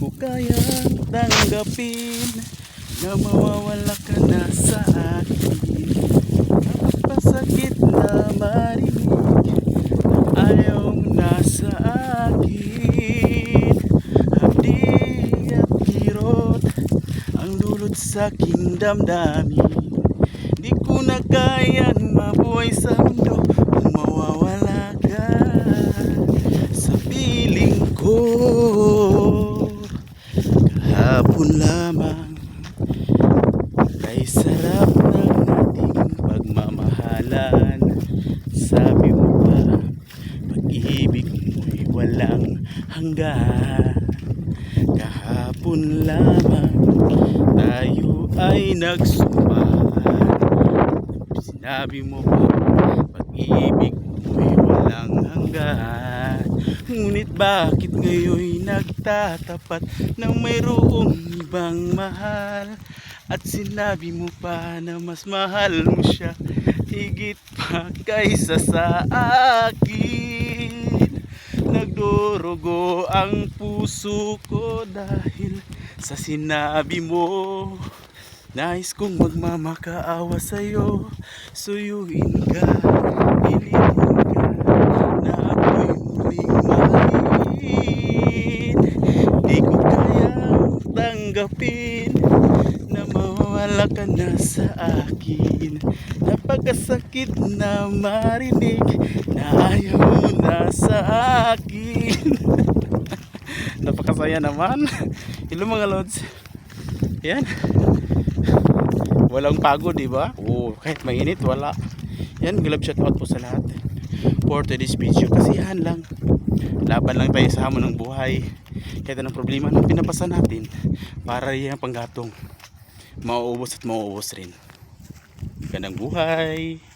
ko kayang tanggapin na mawawala ka na sa akin. Napapasakit na marinig ayaw mo na sa akin. Hapdi at kirot ang dulot sa aking damdamin. Di ko na kayang mabuhay sa mundo kung mawawala ka sa piling ko. Kahapon lamang kay sarap ng ating pagmamahalan. Sabi mo pa, pag-ibig mo'y walang hanggan. Kahapon lamang tayo ay nagsumpahan. Sinabi mo pa, pag-ibig mo'y walang hanggan. Ngunit bakit ngayon'y nagtatapat nang mayroong ibang mahal? At sinabi mo pa na mas mahal mo siya higit pa kaysa sa akin. Nagdurugo ang puso ko dahil sa sinabi mo. Nais kong magmamakaawa sa'yo, suyuin ka, pilitin ka, na ako'y muling mahalin. Di ko kayang tanggapin na mawala ka na sa akin. Napakasakit na marinig na ayaw mo na sa akin. Napakasaya naman. Hello mga lods. Yan. Walang pagod, di ba? Oo, kahit mainit, wala. Yan, glove shout out po sa lahat for today's video. Kasiyahan lang. Laban lang tayo sa hamon ng buhay. Kahit anong problema na pinapasa natin para yung panggatong mauubos at mauubos rin. Gandang buhay.